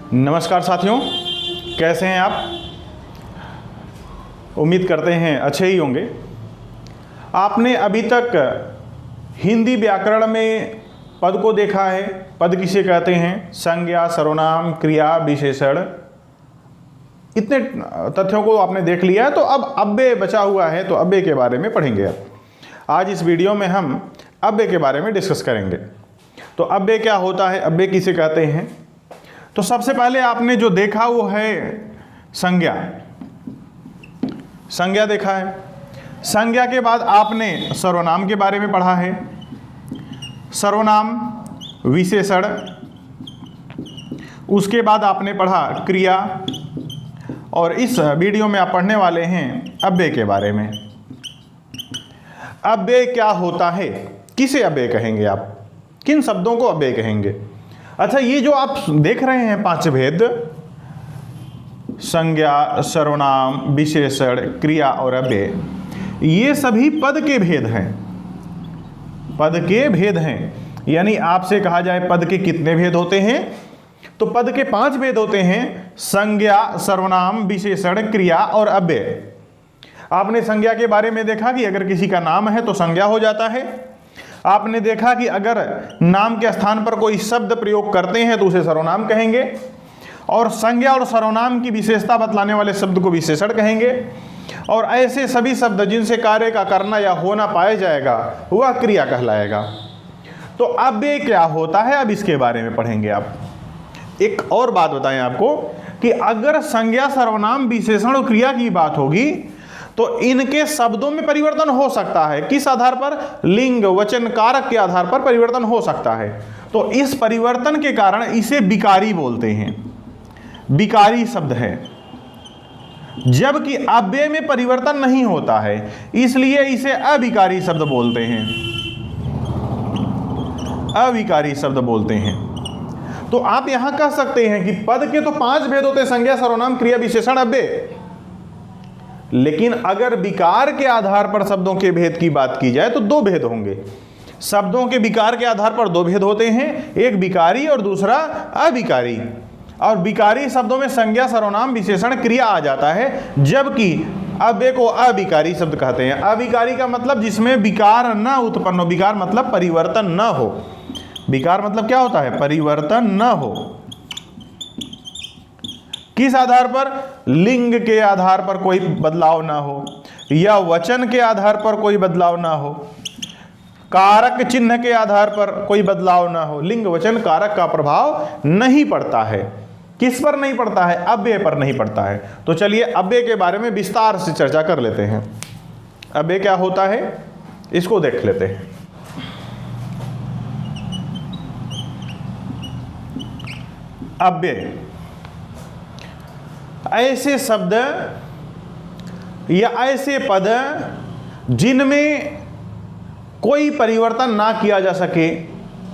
नमस्कार साथियों, कैसे हैं आप? उम्मीद करते हैं अच्छे ही होंगे। आपने अभी तक हिंदी व्याकरण में पद को देखा है। पद किसे कहते हैं? संज्ञा, सर्वनाम, क्रिया, विशेषण, इतने तथ्यों को आपने देख लिया है। तो अब अव्यय बचा हुआ है, तो अव्यय के बारे में पढ़ेंगे। आज इस वीडियो में हम अव्यय के बारे में डिस्कस करेंगे। तो अव्यय क्या होता है, अव्यय किसे कहते हैं? तो सबसे पहले आपने जो देखा वो है संज्ञा। संज्ञा देखा है। संज्ञा के बाद आपने सर्वनाम के बारे में पढ़ा है। सर्वनाम, विशेषण, उसके बाद आपने पढ़ा क्रिया, और इस वीडियो में आप पढ़ने वाले हैं अव्यय के बारे में। अव्यय क्या होता है, किसे अव्यय कहेंगे आप, किन शब्दों को अव्यय कहेंगे? अच्छा, ये जो आप देख रहे हैं 5 भेद, संज्ञा, सर्वनाम, विशेषण, क्रिया और अव्यय, ये सभी पद के भेद हैं। पद के भेद हैं। यानी आपसे कहा जाए पद के कितने भेद होते हैं, तो पद के 5 भेद होते हैं: संज्ञा, सर्वनाम, विशेषण, क्रिया और अव्यय। आपने संज्ञा के बारे में देखा कि अगर किसी का नाम है तो संज्ञा हो जाता है। आपने देखा कि अगर नाम के स्थान पर कोई शब्द प्रयोग करते हैं तो उसे सर्वनाम कहेंगे, और संज्ञा और सर्वनाम की विशेषता बतलाने वाले शब्द को विशेषण कहेंगे, और ऐसे सभी शब्द जिनसे कार्य का करना या होना पाया जाएगा वह क्रिया कहलाएगा। तो अव्यय क्या होता है, अब इसके बारे में पढ़ेंगे आप। एक और बात बताएं आपको कि अगर संज्ञा, सर्वनाम, विशेषण और क्रिया की बात होगी तो इनके शब्दों में परिवर्तन हो सकता है। किस आधार पर? लिंग, वचन, कारक के आधार पर परिवर्तन हो सकता है। तो इस परिवर्तन के कारण इसे विकारी बोलते हैं, विकारी शब्द है। जबकि अव्यय में परिवर्तन नहीं होता है, इसलिए इसे अविकारी शब्द बोलते हैं। अविकारी शब्द बोलते हैं। तो आप यहां कह सकते हैं कि पद के तो 5 भेद होते हैं: संज्ञा, सर्वनाम, क्रिया, विशेषण, अव्यय। लेकिन अगर विकार के आधार पर शब्दों के भेद की बात की जाए तो 2 भेद होंगे। शब्दों के विकार के आधार पर 2 भेद होते हैं, एक विकारी और दूसरा अविकारी। और विकारी शब्दों में संज्ञा, सर्वनाम, विशेषण, क्रिया आ जाता है, जबकि अव्यय को अविकारी शब्द कहते हैं। अविकारी का मतलब जिसमें विकार न उत्पन्न हो। विकार मतलब परिवर्तन न हो। विकार मतलब क्या होता है? परिवर्तन न हो। किस आधार पर? लिंग के आधार पर कोई बदलाव ना हो, या वचन के आधार पर कोई बदलाव ना हो, कारक चिन्ह के आधार पर कोई बदलाव ना हो। लिंग, वचन, कारक का प्रभाव नहीं पड़ता है। किस पर नहीं पड़ता है? अव्यय पर नहीं पड़ता है। तो चलिए अव्यय के बारे में विस्तार से चर्चा कर लेते हैं। अव्यय क्या होता है इसको देख लेते हैं। अव्यय ऐसे शब्द या ऐसे पद जिनमें कोई परिवर्तन ना किया जा सके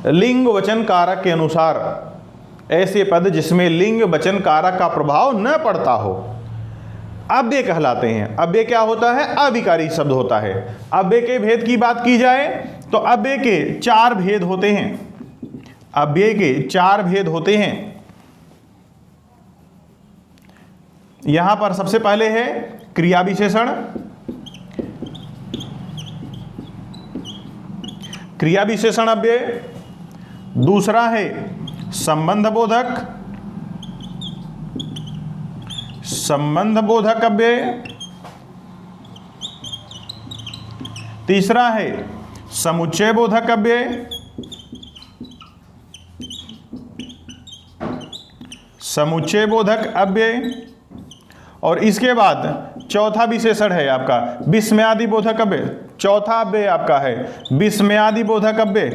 लिंग, वचन, कारक के अनुसार। ऐसे पद जिसमें लिंग, वचन, कारक का प्रभाव न पड़ता हो, अव्यय कहलाते हैं। अव्यय क्या होता है? अविकारी शब्द होता है। अव्यय के भेद की बात की जाए तो अव्यय के 4 भेद होते हैं। अव्यय के 4 भेद होते हैं। यहां पर सबसे पहले है क्रिया विशेषण। क्रिया विशेषण अव्यय। दूसरा है संबंध बोधक। संबंध बोधक अव्यय। तीसरा है समुच्चय बोधक अव्यय। समुच्चय बोधक अव्यय। और इसके बाद चौथा विशेषण है आपका विस्मयादि बोधक अव्यय। चौथा अव्यय आपका है विस्मयादि बोधक अव्यय।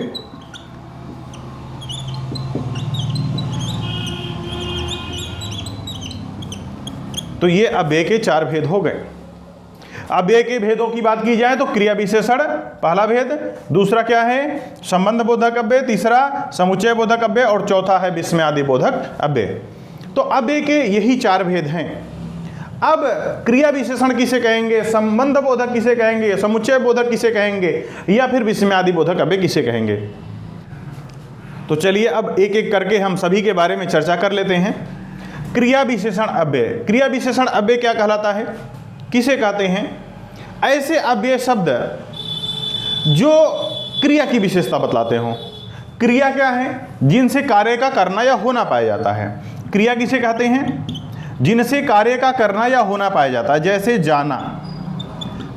तो ये अव्यय के 4 भेद हो गए। अव्यय के भेदों की बात की जाए तो क्रिया विशेषण पहला भेद, दूसरा क्या है? संबंध बोधक अव्यय, तीसरा समुच्चय बोधक अव्यय, और चौथा है विस्मयादि बोधक अव्यय। तो अव्यय के यही 4 भेद हैं। अब क्रिया विशेषण किसे कहेंगे, संबंध बोधक किसे कहेंगे, समुच्चय बोधक किसे कहेंगे, या फिर विस्मयादि बोधक अव्यय किसे कहेंगे? तो चलिए अब एक एक करके हम सभी के बारे में चर्चा कर लेते हैं। क्रिया विशेषण अव्यय। क्रिया विशेषण अव्यय क्या कहलाता है, किसे कहते हैं? ऐसे अव्यय शब्द जो क्रिया की विशेषता बतलाते हो। क्रिया क्या है? जिनसे कार्य का करना या होना पाया जाता है। क्रिया किसे कहते हैं? जिनसे कार्य का करना या होना पाया जाता है, जैसे जाना,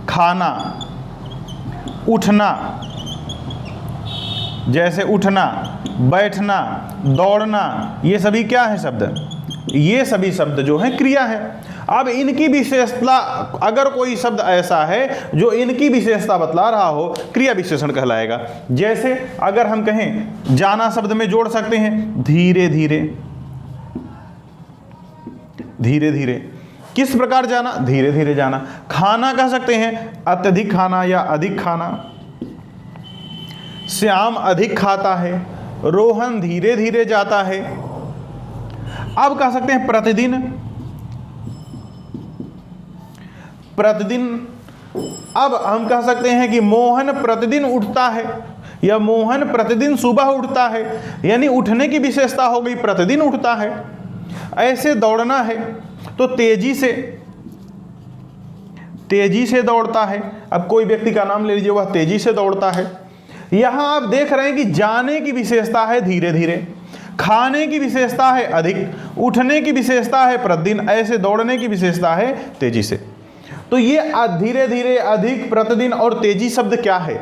खाना, उठना, जैसे उठना, बैठना, दौड़ना, ये सभी क्या है शब्द? ये सभी शब्द जो है क्रिया है। अब इनकी विशेषता, अगर कोई शब्द ऐसा है जो इनकी विशेषता बतला रहा हो, क्रिया विशेषण कहलाएगा। जैसे अगर हम कहें जाना शब्द में जोड़ सकते हैं धीरे धीरे, धीरे धीरे। किस प्रकार जाना? धीरे धीरे जाना। खाना कह सकते हैं अत्यधिक खाना या अधिक खाना। श्याम अधिक खाता है, रोहन धीरे धीरे जाता है। अब कह सकते हैं प्रतिदिन, प्रतिदिन। अब हम कह सकते हैं कि मोहन प्रतिदिन उठता है या मोहन प्रतिदिन सुबह उठता है, यानी उठने की विशेषता हो गई, प्रतिदिन उठता है। ऐसे दौड़ना है तो तेजी से, तेजी से दौड़ता है। अब कोई व्यक्ति का नाम ले लीजिए, वह तेजी से दौड़ता है। यहां आप देख रहे हैं कि जाने की विशेषता है धीरे धीरे, खाने की विशेषता है अधिक, उठने की विशेषता है प्रतिदिन, ऐसे दौड़ने की विशेषता है तेजी से। तो ये धीरे धीरे, अधिक, प्रतिदिन और तेजी शब्द क्या है?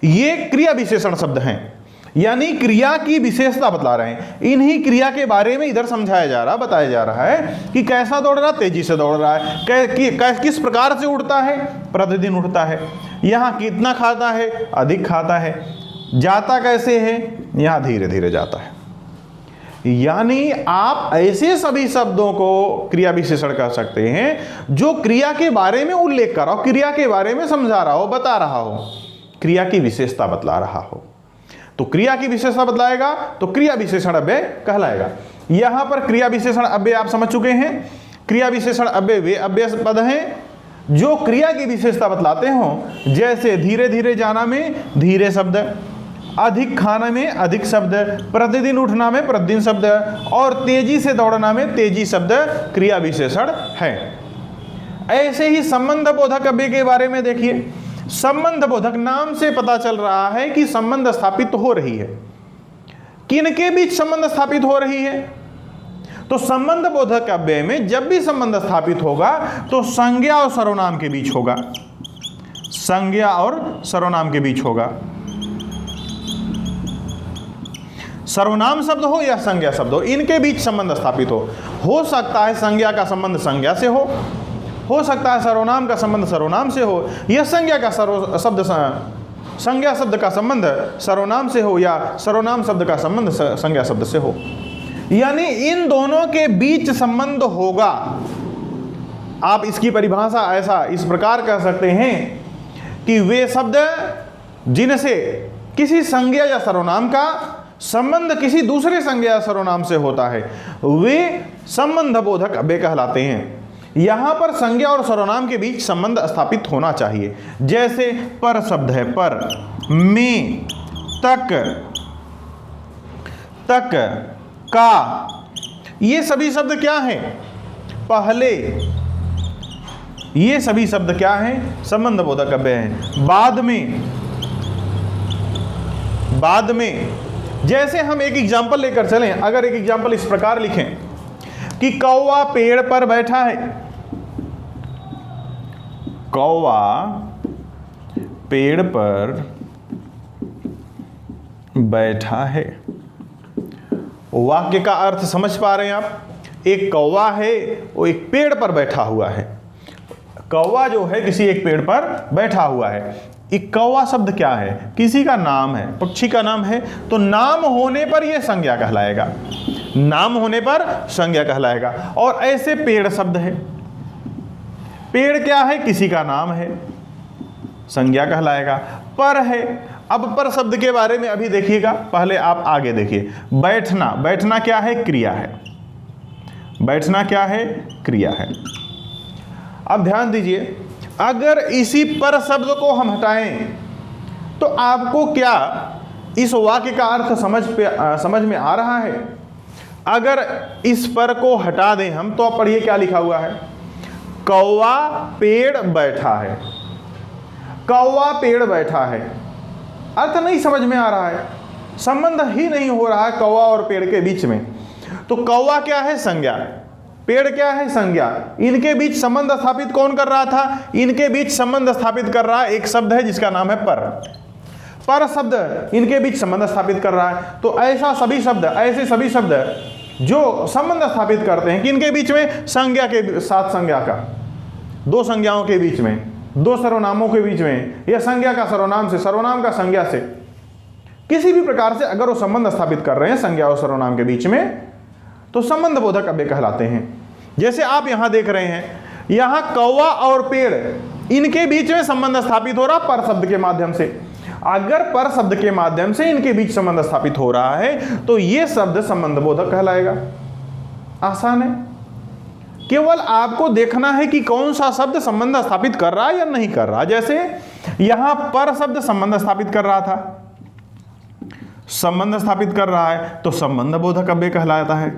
ये क्रिया विशेषण शब्द हैं, यानी क्रिया की विशेषता बतला रहे हैं। इन्हीं क्रिया के बारे में इधर समझाया जा रहा, बताया जा रहा है कि कैसा दौड़ रहा, तेजी से दौड़ रहा है। किस प्रकार से उठता है? प्रतिदिन उठता है। यहाँ कितना खाता है? अधिक खाता है। जाता कैसे है? यहाँ धीरे धीरे जाता है। यानी आप ऐसे सभी शब्दों को क्रिया विशेषण कह सकते हैं जो क्रिया के बारे में उल्लेख कर रहा हो, क्रिया के बारे में समझा रहा हो, बता रहा हो, क्रिया की विशेषता बतला रहा हो। तो क्रिया की विशेषता बतलाएगा तो क्रिया विशेषण अव्यय कहलाएगा। यहां पर क्रिया विशेषण अव्यय आप समझ चुके हैं। क्रिया विशेषण अव्यय वे अव्यय पद हैं जो क्रिया की विशेषता बतलाते हो। जैसे धीरे धीरे जाना में धीरे शब्द, अधिक खाना में अधिक शब्द, प्रतिदिन उठना में प्रतिदिन शब्द और तेजी से दौड़ना में तेजी शब्द क्रिया विशेषण है। ऐसे ही संबंध बोधक अव्यय के बारे में देखिए। संबंध बोधक नाम से पता चल रहा है कि संबंध स्थापित हो रही है। किनके बीच संबंध स्थापित हो रही है? तो संबंध बोधक अव्यय में जब भी संबंध स्थापित होगा तो संज्ञा और सर्वनाम के बीच होगा, संज्ञा और सर्वनाम के बीच होगा। सर्वनाम शब्द हो या संज्ञा शब्द हो, इनके बीच संबंध स्थापित हो सकता है संज्ञा का संबंध संज्ञा से हो सकता है सर्वनाम का संबंध सर्वनाम से हो, या संज्ञा का संज्ञा शब्द का संबंध सर्वनाम से हो, या सर्वनाम शब्द का संबंध संज्ञा शब्द से हो। यानी इन दोनों के बीच संबंध होगा। आप इसकी परिभाषा ऐसा इस प्रकार कह सकते हैं कि वे शब्द जिनसे किसी संज्ञा या सर्वनाम का संबंध किसी दूसरे संज्ञा या सर्वनाम से होता है, वे संबंध बोधक अव्यय कहलाते हैं। यहां पर संज्ञा और सर्वनाम के बीच संबंध स्थापित होना चाहिए। जैसे पर शब्द है, पर, में, तक, तक, का, ये सभी शब्द क्या हैं? पहले। ये सभी शब्द क्या हैं? संबंध बोधक अव्यय हैं। बाद में, बाद में। जैसे हम एक एग्जाम्पल लेकर चलें, अगर एक एग्जाम्पल इस प्रकार लिखें कि कौवा पेड़ पर बैठा है, कौवा पेड़ पर बैठा है। वाक्य का अर्थ समझ पा रहे हैं आप? एक कौवा है, वो एक पेड़ पर बैठा हुआ है। कौवा जो है किसी एक पेड़ पर बैठा हुआ है। एक कौवा शब्द क्या है? किसी का नाम है, पक्षी का नाम है। तो नाम होने पर यह संज्ञा कहलाएगा, नाम होने पर संज्ञा कहलाएगा। और ऐसे पेड़ शब्द है, पेड़ क्या है? किसी का नाम है, संज्ञा कहलाएगा। पर है, अब पर शब्द के बारे में अभी देखिएगा, पहले आप आगे देखिए। बैठना, बैठना क्या है? क्रिया है। बैठना क्या है? क्रिया है। अब ध्यान दीजिए, अगर इसी पर शब्द को हम हटाएं तो आपको क्या इस वाक्य का अर्थ समझ में आ रहा है? अगर इस पर को हटा दें हम तो आप पढ़िए क्या लिखा हुआ है, कौवा पेड़ बैठा है। कौवा पेड़ बैठा है, अर्थ नहीं समझ में आ रहा है, संबंध ही नहीं हो रहा है कौवा और पेड़ के बीच में। तो कौवा क्या है, संज्ञा, पेड़ क्या है, संज्ञा, इनके बीच संबंध स्थापित कौन कर रहा था, इनके बीच संबंध स्थापित कर रहा एक शब्द है जिसका नाम है पर। पर शब्द इनके बीच संबंध स्थापित कर रहा है। तो ऐसा सभी शब्द, ऐसे सभी शब्द जो संबंध स्थापित करते हैं कि इनके बीच में संज्ञा के साथ संज्ञा का, दो संज्ञाओं के बीच में, दो सर्वनामों के बीच में, या संज्ञा का सर्वनाम से, सर्वनाम का संज्ञा से, किसी भी प्रकार से अगर वो संबंध स्थापित कर रहे हैं संज्ञा और सर्वनाम के बीच में, तो संबंध बोधक अव्यय कहलाते हैं। जैसे आप यहां देख रहे हैं, यहां कौवा और पेड़ इनके बीच में संबंध स्थापित हो रहा पर शब्द के माध्यम से। अगर पर शब्द के माध्यम से इनके बीच संबंध स्थापित हो रहा है तो यह शब्द संबंध बोधक कहलाएगा। आसान है, केवल आपको देखना है कि कौन सा शब्द संबंध स्थापित कर रहा है या नहीं कर रहा। जैसे यहां पर शब्द संबंध स्थापित कर रहा था, संबंध स्थापित कर रहा है तो संबंध बोधक अव्यय कहलाता है।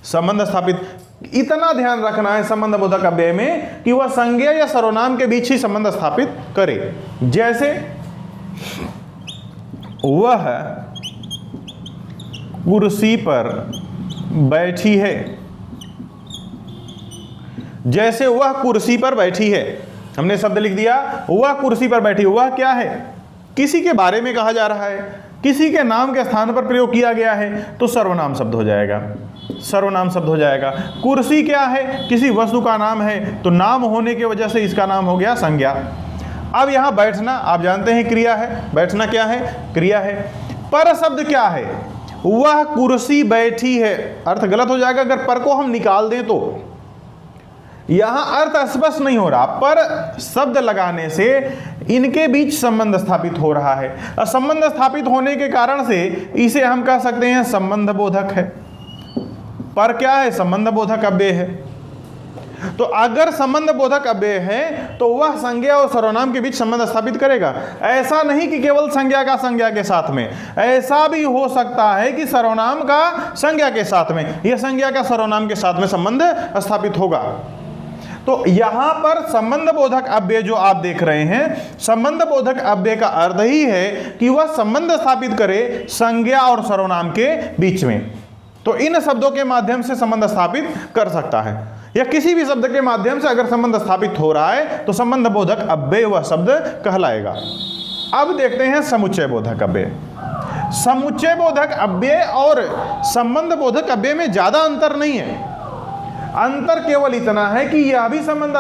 संबंध स्थापित, इतना ध्यान रखना है संबंध बोधक अव्यय में कि वह संज्ञा या सर्वनाम के बीच ही संबंध स्थापित करे। जैसे वह कुर्सी पर बैठी है, जैसे वह कुर्सी पर बैठी है, हमने शब्द लिख दिया वह कुर्सी पर बैठी। वह क्या है, किसी के बारे में कहा जा रहा है, किसी के नाम के स्थान पर प्रयोग किया गया है तो सर्वनाम शब्द हो जाएगा, सर्वनाम शब्द हो जाएगा। कुर्सी क्या है, किसी वस्तु का नाम है तो नाम होने की वजह से इसका नाम हो गया संज्ञा। अब यहां बैठना आप जानते हैं क्रिया है, बैठना क्या है, क्रिया है। पर शब्द क्या है, वह कुर्सी बैठी है, अर्थ गलत हो जाएगा अगर पर को हम निकाल दें तो। यहां अर्थ स्पष्ट नहीं हो रहा, पर शब्द लगाने से इनके बीच संबंध स्थापित हो रहा है। और संबंध स्थापित होने के कारण से इसे हम कह सकते हैं संबंध बोधक है। पर क्या है, संबंध बोधक अव्यय है। तो अगर संबंध बोधक अव्यय है तो वह संज्ञा और सर्वनाम के बीच संबंध स्थापित करेगा। ऐसा नहीं कि केवल संज्ञा का संज्ञा के साथ में, ऐसा भी हो सकता है कि सर्वनाम का संज्ञा के साथ में या संज्ञा का सर्वनाम के साथ में संबंध स्थापित होगा। तो यहां पर संबंध बोधक अव्यय जो आप देख रहे हैं, संबंध बोधक अव्यय का अर्थ ही है कि वह संबंध स्थापित करे संज्ञा और सर्वनाम के बीच में। तो इन शब्दों के माध्यम से संबंध स्थापित कर सकता है, या किसी भी शब्द के माध्यम से अगर संबंध स्थापित हो रहा है तो संबंध बोधक अव्यय वह शब्द कहलाएगा। अब देखते हैं समुच्चय बोधक अव्यय। समुच्चय बोधक अव्यय और संबंध बोधक अव्यय में ज्यादा अंतर नहीं है। अंतर केवल इतना है कि यह भी संबंध,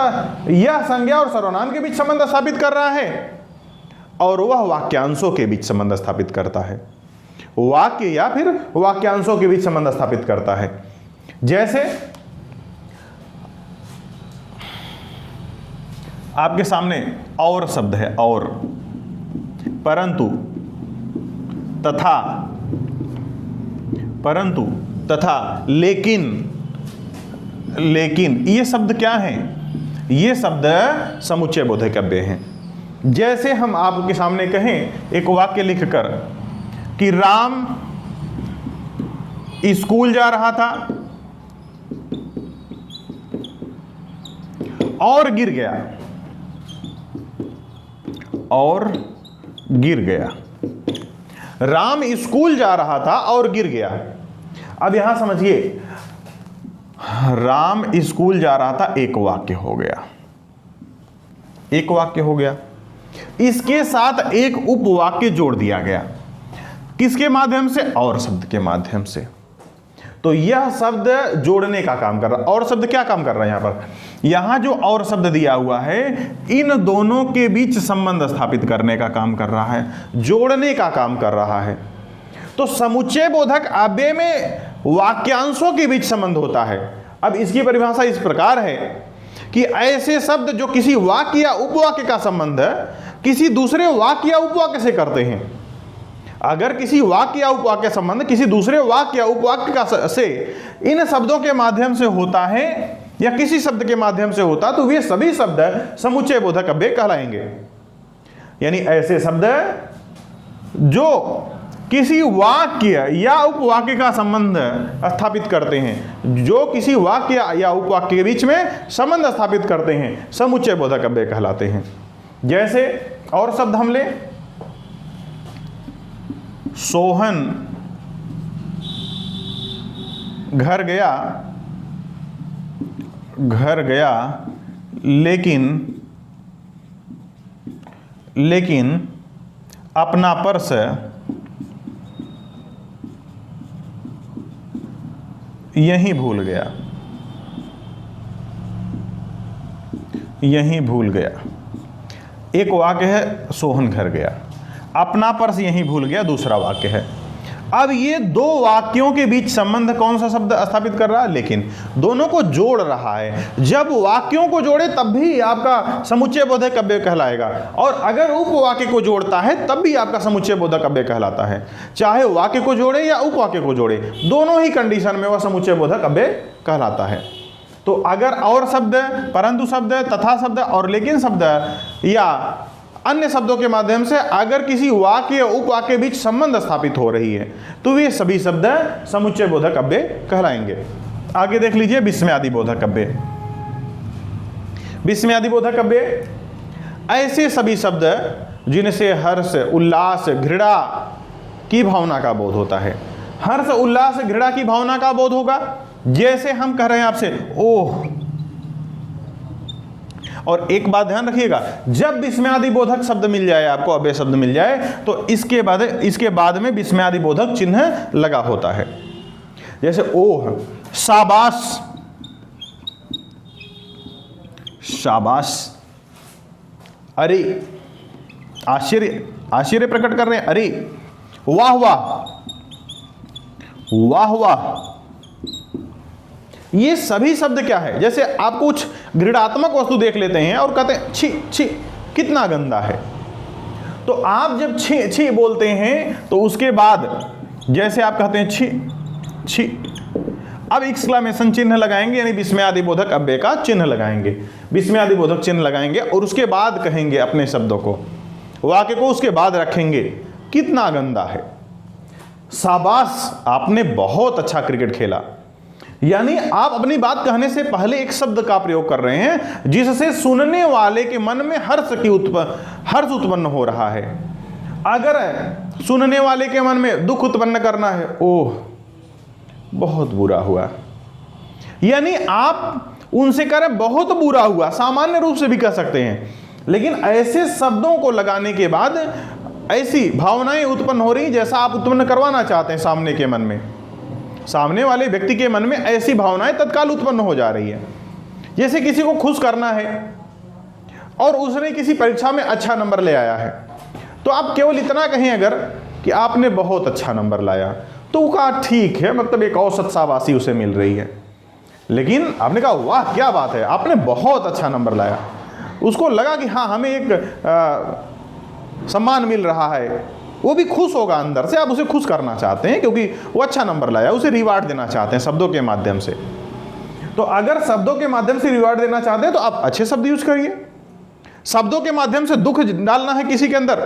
यह संज्ञा और सर्वनाम के बीच संबंध स्थापित कर रहा है और वह वाक्यांशों के बीच संबंध स्थापित करता है, वाक्य या फिर वाक्यांशों के बीच संबंध स्थापित करता है। जैसे आपके सामने और शब्द है, और, परंतु, तथा, परंतु, तथा, लेकिन, लेकिन ये शब्द क्या हैं, ये शब्द समुच्चय बोधक अव्यय हैं। जैसे हम आपके सामने कहें एक वाक्य लिखकर कि राम स्कूल जा रहा था और गिर गया, और गिर गया। राम स्कूल जा रहा था और गिर गया। अब यहां समझिए, राम स्कूल जा रहा था एक वाक्य हो गया, एक वाक्य हो गया। इसके साथ एक उपवाक्य जोड़ दिया गया, किसके माध्यम से, और शब्द के माध्यम से। तो यह शब्द जोड़ने का काम कर रहा है। और शब्द क्या काम कर रहा है, यहां पर, यहां जो और शब्द दिया हुआ है इन दोनों के बीच संबंध स्थापित करने का काम कर रहा है, जोड़ने का काम कर रहा है। तो समुच्चय बोधक अव्यय में वाक्यांशों के बीच संबंध होता है। अब इसकी परिभाषा इस प्रकार है कि ऐसे शब्द जो किसी वाक्य या उपवाक्य का संबंध किसी दूसरे वाक्य या उपवाक्य से करते हैं। अगर किसी वाक्य या उपवाक्य संबंध किसी दूसरे वाक्य या उपवाक्य का से इन शब्दों के माध्यम से होता है या किसी शब्द के माध्यम से होता, तो वे सभी शब्द समुच्चय बोधक अव्यय कहलाएंगे। यानी ऐसे शब्द जो किसी वाक्य या उपवाक्य का संबंध स्थापित करते हैं, जो किसी वाक्य या उपवाक्य के बीच में संबंध स्थापित करते हैं, समुच्चय बोधक अव्यय कहलाते हैं। जैसे और शब्द हम ले, सोहन घर गया लेकिन अपना पर्स यहीं भूल गया। एक वाक्य है सोहन घर गया, अपना पर्स यहीं भूल गया दूसरा वाक्य है। अब ये दो वाक्यों के बीच संबंध कौन सा शब्द स्थापित कर रहा है? लेकिन दोनों को जोड़ रहा है। जब वाक्यों को जोड़े तब भी आपका समुच्चय बोधक अव्यय कहलाएगा, और अगर उपवाक्य को जोड़ता है तब भी आपका समुच्चय बोधक अव्यय कहलाता है। चाहे वाक्य को जोड़े या उपवाक्य को जोड़े, दोनों ही कंडीशन में वह समुच्चय बोधक अव्यय कहलाता है। तो अगर और शब्द, परंतु शब्द, तथा शब्द और लेकिन शब्द या अन्य शब्दों के माध्यम से अगर किसी वाक्य या उपवाक्य के बीच संबंध स्थापित हो रही है तो वे सभी शब्द समुच्चय बोधक अव्यय कहलाएंगे। आगे देख लीजिए विस्मयादि बोधक अव्यय। विस्मयादि बोधक अव्यय ऐसे सभी शब्द जिनसे हर्ष, उल्लास, घृणा की भावना का बोध होता है। हर्ष, उल्लास, घृणा की भावना का बोध होगा। जैसे हम कह रहे हैं आपसे ओह, और एक बात ध्यान रखिएगा, जब विस्मयादि बोधक शब्द मिल जाए आपको, अव्यय शब्द मिल जाए, तो इसके बाद में विस्मयादि बोधक चिन्ह लगा होता है। जैसे ओह, शाबाश, शाबाश, अरे, आश्चर्य प्रकट कर रहे हैं, अरे, वाह वाह, वाह वाह। ये सभी शब्द क्या है? जैसे आप कुछ घृणात्मक वस्तु देख लेते हैं और कहते हैं छी छी कितना गंदा है, तो आप जब छी छी बोलते हैं तो उसके बाद जैसे आप कहते हैं छी छी, अब एक्सक्लेमेशन चिन्ह लगाएंगे, यानी विस्मयादि बोधक अव्यय का चिन्ह लगाएंगे, विस्मयादि बोधक चिन्ह लगाएंगे और उसके बाद कहेंगे अपने शब्दों को, वाक्य को उसके बाद रखेंगे, कितना गंदा है, शाबाश आपने बहुत अच्छा क्रिकेट खेला। यानी आप अपनी बात कहने से पहले एक शब्द का प्रयोग कर रहे हैं जिससे सुनने वाले के मन में हर्ष उत्पन्न हो रहा है। अगर सुनने वाले के मन में दुख उत्पन्न करना है, ओह बहुत बुरा हुआ, यानी आप उनसे कह रहे हैं बहुत बुरा हुआ, सामान्य रूप से भी कह सकते हैं, लेकिन ऐसे शब्दों को लगाने के बाद ऐसी भावनाएं उत्पन्न हो रही जैसा आप उत्पन्न करवाना चाहते हैं सामने के मन में, सामने वाले व्यक्ति के मन में ऐसी भावनाएं तत्काल उत्पन्न हो जा रही है। जैसे किसी को खुश करना है और उसने किसी परीक्षा में अच्छा नंबर ले आया है, तो आप केवल इतना कहें अगर कि आपने बहुत अच्छा नंबर लाया, तो वो कहा ठीक है, मतलब एक औसत शाबाशी उसे मिल रही है। लेकिन आपने कहा वाह क्या बात है, आपने बहुत अच्छा नंबर लाया, उसको लगा कि हाँ हमें एक सम्मान मिल रहा है, वो भी खुश होगा अंदर से। आप उसे खुश करना चाहते हैं क्योंकि वो अच्छा नंबर लाया, उसे रिवार्ड देना चाहते हैं शब्दों के माध्यम से। तो अगर शब्दों के माध्यम से रिवार्ड देना चाहते हैं तो आप अच्छे शब्द यूज करिए। शब्दों के माध्यम से दुख डालना है किसी के अंदर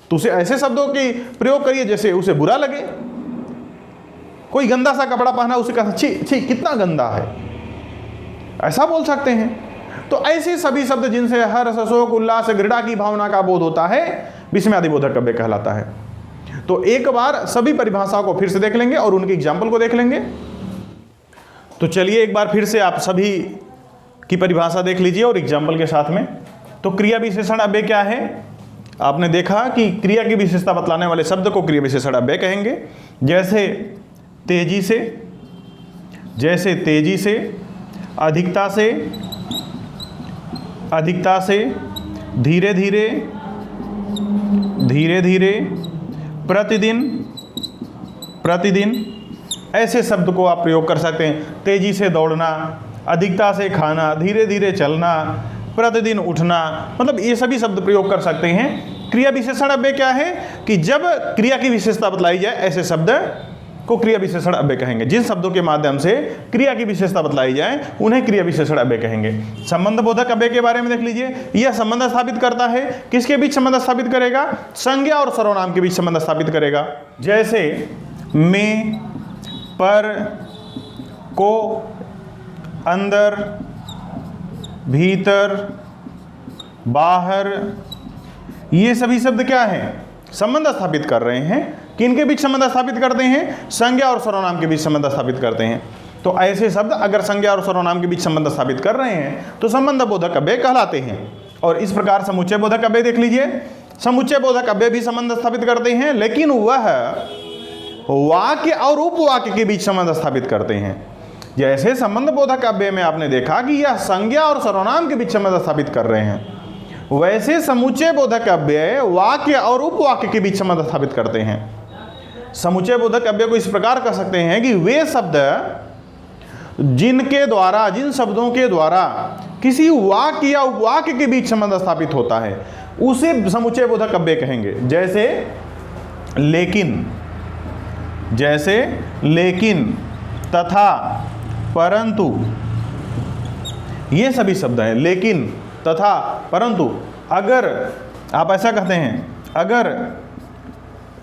तो उसे ऐसे शब्दों की प्रयोग करिए जैसे उसे बुरा लगे। कोई गंदा सा कपड़ा पहना, उसे कहना छी छी कितना गंदा है, ऐसा बोल सकते हैं। तो ऐसे सभी शब्द जिनसे हर्ष, शोक, उल्लास, घृणा की भावना का बोध होता है विस्मयादि बोधक अव्यय कहलाता है। तो एक बार सभी परिभाषाओं को फिर से देख लेंगे और उनके एग्जाम्पल को देख लेंगे। तो चलिए एक बार फिर से आप सभी की परिभाषा देख लीजिए और एग्जाम्पल के साथ में। तो क्रिया विशेषण अव्यय क्या है? आपने देखा कि क्रिया की विशेषता बतलाने वाले शब्द को क्रिया विशेषण अव्यय कहेंगे। जैसे तेजी से, अधिकता से, धीरे धीरे, प्रतिदिन, ऐसे शब्द को आप प्रयोग कर सकते हैं। तेजी से दौड़ना, अधिकता से खाना, धीरे धीरे चलना, प्रतिदिन उठना, मतलब ये सभी शब्द प्रयोग कर सकते हैं। क्रिया विशेषण अव्यय क्या है कि जब क्रिया की विशेषता बतलाई जाए ऐसे शब्द को क्रिया विशेषण अव्यय कहेंगे। जिन शब्दों के माध्यम से क्रिया की विशेषता बतलाई जाए उन्हें क्रिया विशेषण अव्यय कहेंगे। संबंध बोधक अव्यय के बारे में देख लीजिए। यह संबंध स्थापित करता है, किसके बीच संबंध स्थापित करेगा? संज्ञा और सर्वनाम के बीच संबंध स्थापित करेगा। जैसे में, पर, को, अंदर, भीतर, बाहर, ये सभी शब्द क्या हैं? संबंध स्थापित कर रहे हैं। किनके बीच संबंध स्थापित करते हैं? संज्ञा और सर्वनाम के बीच संबंध स्थापित करते हैं। तो ऐसे शब्द अगर संज्ञा और सर्वनाम के बीच संबंध स्थापित कर रहे हैं तो संबंध बोधक अव्यय कहलाते हैं। और इस प्रकार समुच्चय बोधक अव्यय देख लीजिए। समुच्चय बोधक अव्यय भी संबंध स्थापित करते हैं, लेकिन वह वाक्य और उपवाक्य के बीच संबंध स्थापित करते हैं। जैसे संबंध बोधक अव्यय में आपने देखा कि यह संज्ञा और सर्वनाम के बीच संबंध स्थापित कर रहे हैं, वैसे समुच्चय बोधक अव्यय वाक्य और उपवाक्य के बीच संबंध स्थापित करते हैं। समुच्चय बोधक अव्यय को इस प्रकार कह सकते हैं कि वे शब्द जिनके द्वारा, जिन शब्दों के द्वारा किसी वाक्य या उपवाक्य के बीच संबंध स्थापित होता है उसे समुच्चय बोधक अव्यय कहेंगे। जैसे लेकिन, तथा, परंतु, ये सभी शब्द हैं। लेकिन, तथा, परंतु। अगर आप ऐसा कहते हैं, अगर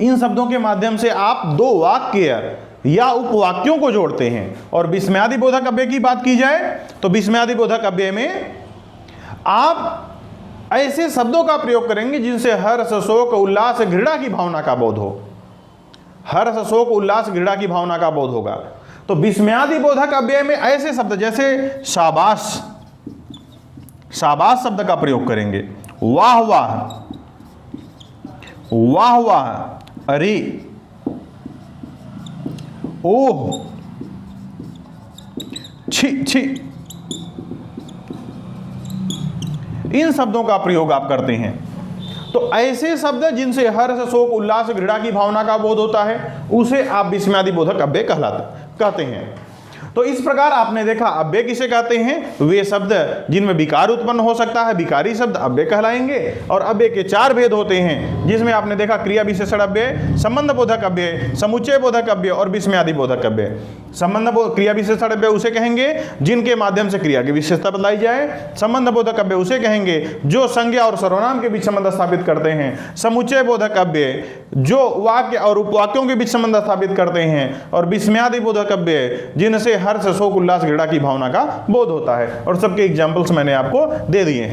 इन शब्दों के माध्यम से आप दो वाक्य या उपवाक्यों को जोड़ते हैं और विस्मयादि बोधक अव्यय की बात की जाए तो विस्मयादि बोधक अव्यय में आप ऐसे शब्दों का प्रयोग करेंगे जिनसे हर्ष, शोक, उल्लास, घृणा की भावना का बोध हो। हर्ष, शोक, उल्लास, घृणा की भावना का बोध होगा। तो विस्मयादि बोधक अव्यय में ऐसे शब्द जैसे शाबाश, शाबाश शब्द का प्रयोग करेंगे। वाह वाह, वाह वाह, अरे, ओह, छी छी, इन शब्दों का प्रयोग आप करते हैं। तो ऐसे शब्द जिनसे हर्ष, शोक, उल्लास, घृणा की भावना का बोध होता है उसे आप विस्मयादि बोधक अव्यय कहते हैं। तो इस प्रकार आपने देखा अव्यय किसे कहते हैं? वे शब्द जिनमें विकार उत्पन्न हो सकता है, विकारी शब्द अव्यय कहलाएंगे। और अव्यय के चार भेद होते हैं, जिसमें आपने देखा क्रिया विशेषण अव्यय, संबंध बोधक अव्यय, समुच्चय बोधक अव्यय और विस्मयादि बोधक अव्यय। क्रिया विशेषण अव्यय उसे कहेंगे जिनके माध्यम से क्रिया की विशेषता बतलाई जाए। संबंध बोधक अव्यय उसे कहेंगे जो संज्ञा और सर्वनाम के बीच संबंध स्थापित करते हैं। समुच्चय बोधक अव्यय जो वाक्य और उपवाक्यों के बीच संबंध स्थापित करते हैं। और विस्मयादि बोधक अव्यय जिनसे हर्ष, शोक, उल्लास, घृणा की भावना का बोध होता है। और सबके एग्जाम्पल्स मैंने आपको दे दिए हैं।